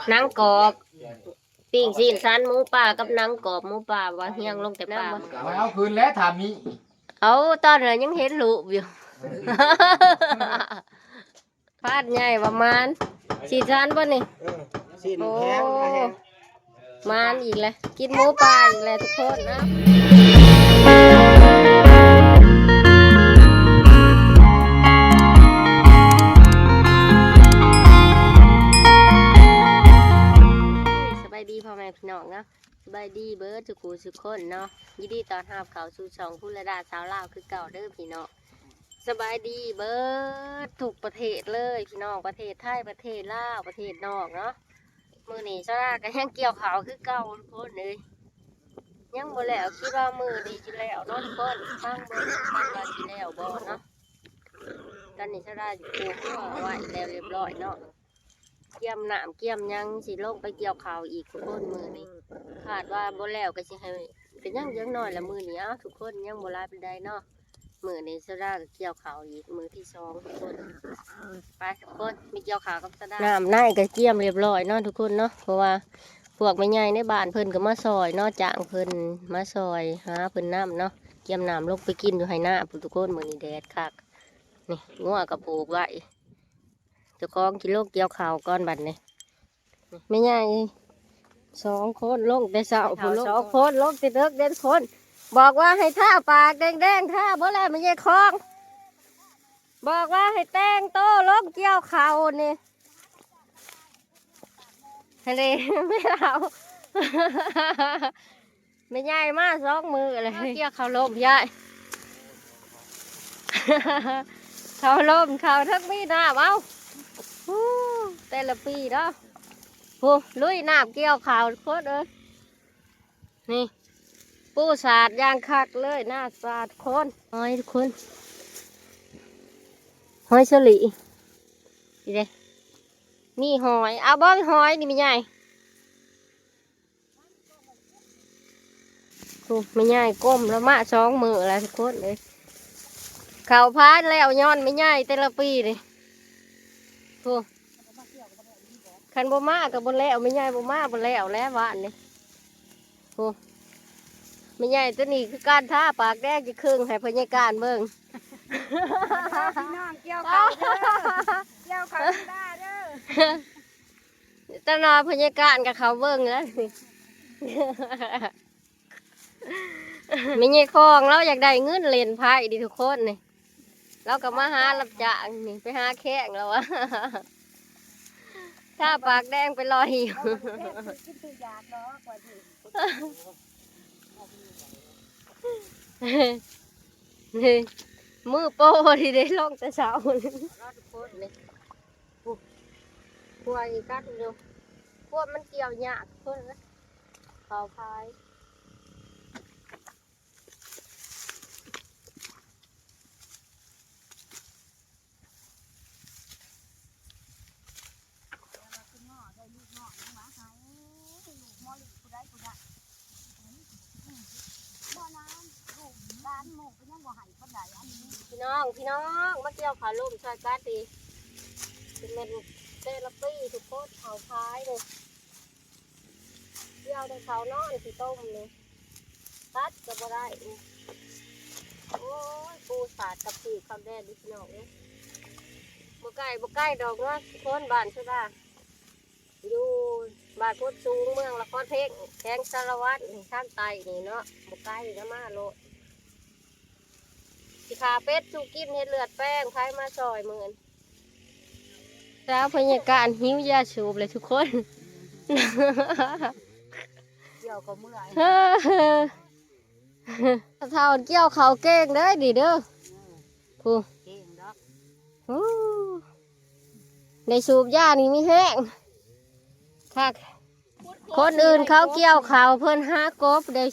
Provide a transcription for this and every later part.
หนังกรอบปิ้งซีนสันหมูป่ากับหนังกรอบหมูป่าว่าเฮียงลงแต่ป่า เอาคืนแล้วถามมี เอาตอนนั้นยังเห็นรูปอยู่ ฟาดใหญ่ประมาณซีนสันป่ะนี่ สิ้น โอ้ แพงนะฮะ มานอีกแล้วกินหมูป่าอีกแล้วทุกคนนะสบายดีพ่อแม่พี่น้องเนาะสบายดีเบิร์ดสุกูสุกคนเนาะยินดีตอนหาบเขาสู่ช่องผู้ระดาสาวลาวคือเก่าเด้อพี่น้องสบายดีเบิร์ดทุกประเทศเลยพี่น้องประเทศไทยประเทศลาวประเทศนอกเนาะมือนี่ซาร่าก็ยังเกี่ยวขาวคือเก่าทุกคนเลยยังบ่แล้วคิดว่ามือดีจิแล้วเนาะทุกคนตั้งเบิ่งตั้งว่าจิแล้วบ่เนาะตอนนี้ซาร่าอยู่ปลูกตัวไว้แล้วเรียบร้อยเนาะเกี่ยมน้ำเกี่ยมยังสิลงไปเกี่ยวขาวอีกทุกคนมือนี้คาดว่าบ่แล้วก็สิให้เป็นยังยังน้อยละมือนี้เอ้าทุกคนยังบ่หลายปานใดเนาะมือนี้ซาร่าก็เกี่ยวขาวอีกมือที่สองทุกคนไปทุกคนมีเกี่ยวขาวกับซาร่าน้ำในก็เกี่ยมเรียบร้อยเนาะทุกคนเนาะเพราะว่าพวกแม่ใหญ่ในบ้านเพิ่นก็มาซอยเนาะจ้างเพิ่นมาซอยหาเพิ่นน้ำเนาะเกี่ยมน้ำลงไปกินอยู่ให้หน้าทุกคนมือนี้แดดคักนี่งัวกระปลูกไว้เจ้าของกิโลเกี่ยวขาวก้อนบัดนี่แม่ใหญ่สองคนลงแต่เช้าผู้ลงสองคนลงแต่เด็กเด่นคนบอกว่าให้ท่าปากแดงๆท่าบ่แล้วไม่ใช่คลองบอกว่าให้แต่งโตลงเกี่ยวเขานี่ให้เลยไม่เอา ไม่ใหญ่มากสองมืออะไรเกี่ยวเขาลมใหญ่ เขาลมเขาทั้งมีน้ำเอาแต่ละปีเนาะโอ้ลุยน้ำเกี่ยวขาวโคตรเลยนี่ปูสาดยางคักเลยหน้าสาดคนหอยทุกคนหอยเฉลี่นี่เลยนี่หอยเอาบ้องหอยนี่ไม่ใหญ่โอ้ไม่ใหญ่ก้มแล้วมาสองมืออะไรทุกคนเลยเขาพาแล้วย้อนไม่ใหญ่แต่ละปีเลยโอ้คันบ่มากับบนแล้วไม่ใหญ่บ่มาบนแล้วแล้ววานนี่โอ้ไม่ใหญ่ตัวนี้คือการท่าปากแดงจะครึ่งให้พญาการเบิ่ง พี่น้องเกี่ยวเขาเด้อเกี่ยวเขาได้เด้อ ตนอพญาการกับเขาเบิ่งแล้วไม่ใช่คลองเราอยากได้เงินเล่นไพ่ดิทุกคนนี่เราก็มาหารับจ้างนี่ไปหาแข้งแล้ววะถ้าปากแดงไปรอหิว กินตุยากเนาะกว่าที่ มือโปที่ได้ลงแต่เช้าเลยพวกอีกัดอยู่พวกมันเกี่ยวยากคนนะเขาพายพี่น้องมาเกี่ยวขาลุ่มชายกัดดีเป็นเม็ดเตลปี้ทุกคนเขาพายเลยเกี่ยวในเขานอนสีต้มเลยตัดก็บ่ได้โอ้ยปูสาดกับปีกคำแดดดิพี่น้องเนี่ยบ่ใกล้ดอกว่าคนบ้านใช่ป่ะอยู่บ้านพุทธสูงเมืองละครเพชรแข้งสารวัตรข้างไตนี่เนาะบ่ใกล้นะมาโลสิขาเป็ดสุกินเห็ดเลือดแป้งใครมาซอยเหมือนแล้วพยาการหิวยาสูบเลยทุกคนเกี่ยวเขาเมื่อย เท่าเกี่ยวเขาเก่งได้ดีเด้อผู้ เก่งดอก ในสูบยานี่มีแห้งค่ะคนอื่นเขาเกี่ยวเขาเพิ่นหากบได้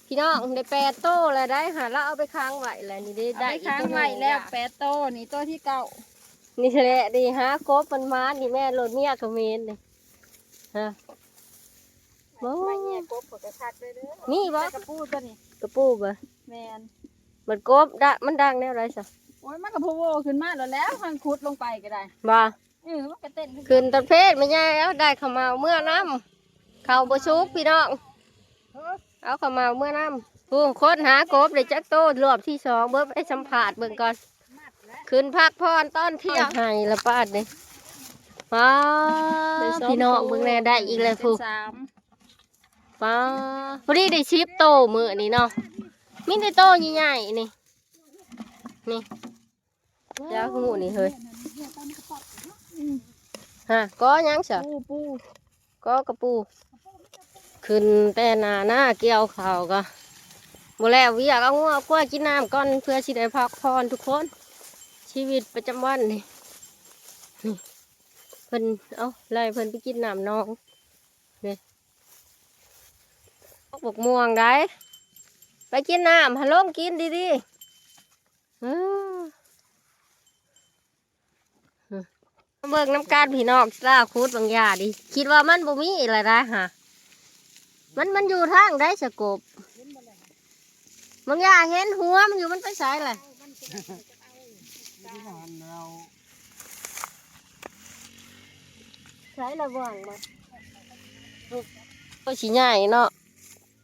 พี่น้องได้8 โต้แล้วได้หาแล้วเอาไปค้างไว้แล้วนี่ได้ ค้างไว้แล้ว8 โตนี่โตที่เก่า นี่แหละดีหากบมันมานี่แม่รถเมียขมิ้นนี่ฮะบ่ ไม่แย่กบผลกระชักเลยเด้อ นี่บ่ กระปูตัวนี้ กระปูบ่ แมน มันกบมันดังแนวไรซะ โอ้ยมันกระพูโวขึ้นมาแล้วทางขุดลงไปก็ได้ บ่ โ มันก็เต้น ขึ้นต้นเพชรไม่ใช่แล้วได้ข้าวเมาเมื่อน้ำข้าวบชุกพี่น้องเอาข้าวเมาเมื่อน้ำผู้คนหากบเลยจักโตรอบที่สองเบิ้มไอ้สัมผัสเบิ่งก่อนขึ้นพักพรต้นเที่ยงให้ละป้าดนี่ป้าพี่น้องเบิ่งแน่ได้อีกเลยผู้ป้าพอดีได้ชิปโตมือนี่เนาะมีแต่โตใหญ่ๆนี่นี่เจ้างูนี่เฮ้ยฮะก็ยังเสีย ปู ก็กระปูขึ้นแต่หน้าเกี่ยวเขาวก็บ่แล้ววิอยากเอางัวกล้วยกินน้ำก่อนเพื่อสิได้พักผ่อนทุกคนชีวิตประจำวันนี่เพิ่นเอาไล่เพิ่นไปกินน้ำน้องนี่บกม่วงได้ไปกินน้ำฮัลโหลกินดีๆเบิ่งน้ำการพี่น้องล่าคูดบางอย่างดิคิดว่ามันบ่มีอะไรได้ฮะมันอยู่ทางได้สกบบางอย่างเห็นหัวมันอยู่มันไปใส่เลยใส่ระวังมาก็ชี้ใหญ่เนาะ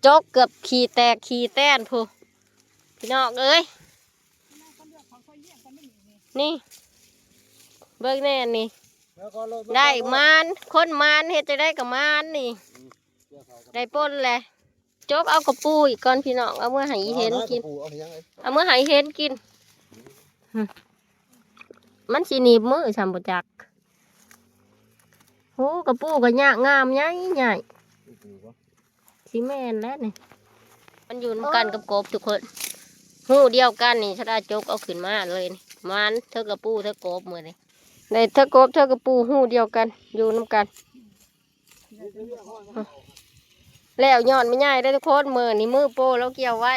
จกเกือบขี่แตกขี่แต้นพูพี่น้องเอ้ยนี่เบิ่งแน่นี่ได้มานคนมานเฮ็ดจะได้กับมานนี่ได้ป้นแหละจกเอากระปูอีกก่อนพี่น้องเอาเมื่อหายเห็นกินเอาเมื่อหายเห็นกินมันสีหนีบมือฉันบ่จักโอ้กระปูก็ยากงามใหญ่ใหญ่สีแม่นแล้วนี่มันอยู่นำกันกับกบทุกคนหูเดียวกันนี่ถ้าได้จกเอาขึ้นมาเลยนี่มันเท่ากระปูเท่ากบมือนี่ในเท่ากบเท่ากระปูหูเดียวกันอยู่นำกันแล้วย้อนไม่ง่ายได้ทุกคนมือนี่มือโปแล้วเกี่ยวไว้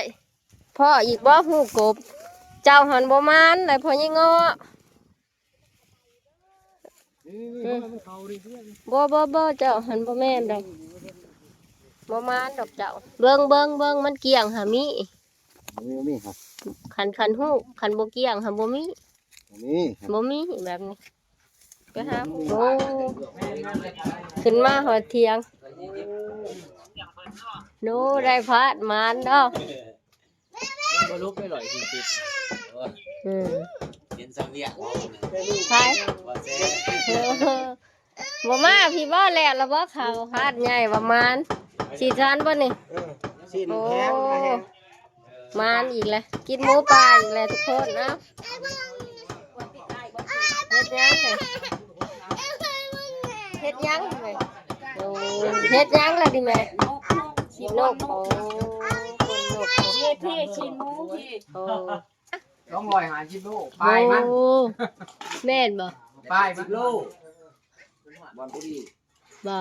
พ่ออีกบ่หูกบเจ้าหันบ่มันไหนพ่อยังงอบ่เจ้าหันบ่แม่นดอกบ่มันดอกเจ้าเบิ่งมันเกี่ยงหามีขันหูขันบ่เกี่ยงหาบ่มีแบบนี้ไปหาโอ้ขึ้นมาหอดเทียงโน้ได้พัดมันเนาะบ่ลุกได้หน่อยจริงๆเห็นสังเวียนใช่บ่มาพี่บ่แหละแล้วบ่เขาพัดใหญ่ประมาณสี่ชั้นบ่นี่โอ้มันอีกแล้วกินหมูปลาอีกแล้วทุกคนนะเฮ็ดยังเลยเฮ็ดยังล่ะดิแม่นกโอ้คนนกพี่ชินมูพี่ โอ้ ต้องลอยหาชิโลปลายมัน แม่นบ่ ปลายมันโลบอลกูดี บ่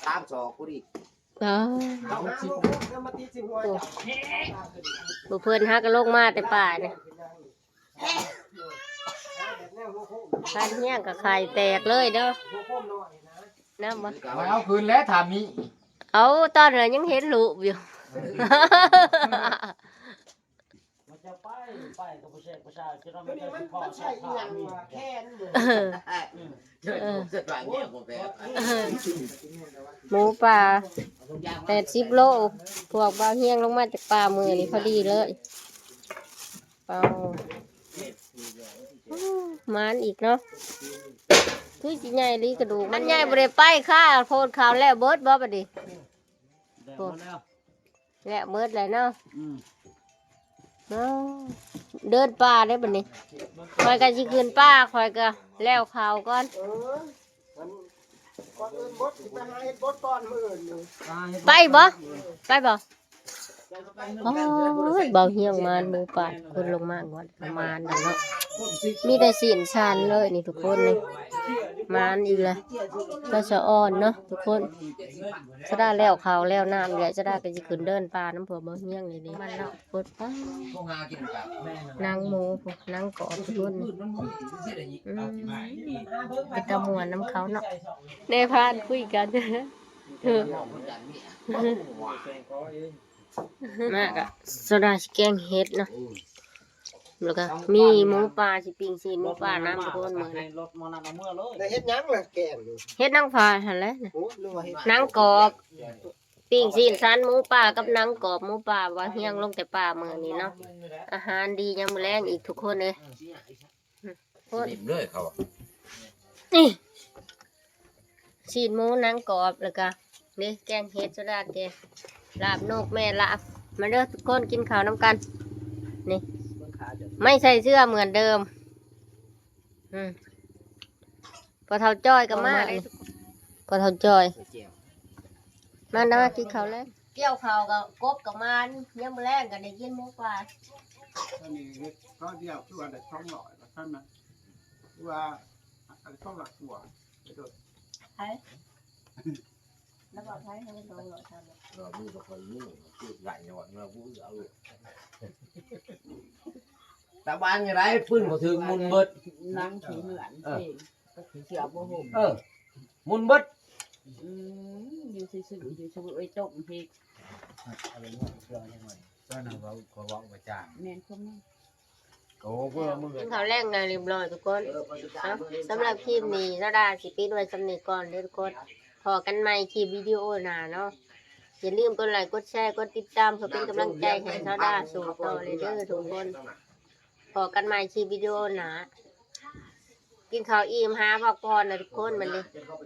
ตามสอกกูดี บ่บ่เพิ่นหาก็ลงมาแต่ป่าเนี่ยการเฮี้ยงกับไข่แตกเลยเด้อน้ำบ่ เอาคืนแล้วถามมี เอาตอนนี้ยังเห็นลูกอยู่หมูป่า80 โลพวกบ่าวเฮียงลงมาจากป่ามือนี่พอดีเลยเป่ามันอีกเนาะคือสิใหญ่ลีกระดูกมันใหญ่บ่ได้ไปค่ะโพดขาวแล้วเบิดบ่บัดนี้แล้วเบิดเลยเนาะเดินป่าได้บัดนี้คอยกันสิขึ้นป่าคอยก็แล้วขาวก่อนไปบ่ไปบ่โอ้ยเบาเฮียงมันหมูป่าคนลงมาก่อนประมาณนั้นเนาะมีแต่สินชันเลยนี่ทุกคนนี่มันอีกแล้วก็จะอ่อนเนาะทุกคนจะได้แล้วขาวแล้วน้ำเลยจะได้ก็จะขึ้นเดินป่าน้ำผัวเบาเฮียงนี่มันเนาะปวดป้านางหมูนางกอดทุกคนเป็นตะมวนน้ำเขาเนาะในพานคุยกันมากอะโซดาแกงเห็ดเนาะ แล้วก็มีหมูป่าสิปิ้งซีนหมูป่าน้ำทุกคนมื้อนี้ รถมอนันเอาเมื่อเลย ได้เฮ็ดหยังล่ะแกงอยู่ เฮ็ดนางฟ้าหั่นแหละ โอ้หรือว่าเฮ็ด หนังกรอบปิ้งซีนสันหมูป่ากับหนังกรอบหมูป่าว่าเฮียงลงแต่ป่ามื้อนี้เนาะอาหารดียามมื้อแลงอีกทุกคนเลยโคตร นิ่มเลยเขา นี่ซีนหมูหนังกรอบแล้วก็นี่แกงเห็ดโซดาแกงลาบนกแม่ลาบมาเด้อทุกคนกินข้าวน้ำกันนี่ไม่ใส่เสื้อเหมือนเดิมพอเท่าจ้อยก็มาเลยพอเท่าจ้อยมาเด้อกินข้าวแล้วเกี่ยวข้าวกับกบกับมันยังมื้อแรงก็ได้กินหมูป่า อันนี้ก็เดียวคือว่าได้ช่องหน่อยท่านนะคือว่าอันช่องหลักหัวไปโดด แล้วบอกให้ให้ลงหน่อยทำ เราดูกับคนนี้คือใหญ่หน่อยเราพูดเอาเลยตาบ้านยังไงปืนเขาถึงมุนเบิด นั่งขี่เหมือนเพลงเสียบ่ห่ม มุนเบิด อยู่ซื่อๆอยู่ซื่อๆไอ้ต้มเพลง อะไรเงี้ยเพื่อนยังไงเพื่อนเราเขาบอกประจาน แม่นคนนั้น โอ้เพื่อนมึง กินข้าวแรงเลยเรียบร้อยทุกคนสำหรับคลิปนี้นาดาสิปิดไว้สำนีก่อนเด้อทุกคนพอกันใหม่คลิปวิดีโอหน้าเนาะอย่าลืมกดไลค์กดแชร์กดติดตามเพื่อเป็นกำลังใจให้นาดาสู่ต่อเลยเด้อทุกคนพอกันใหม่คลิปวิดีโอหน้ากินข้าวอิ่มหาพักผ่อนนะทุกคนมันเลย เข้าไป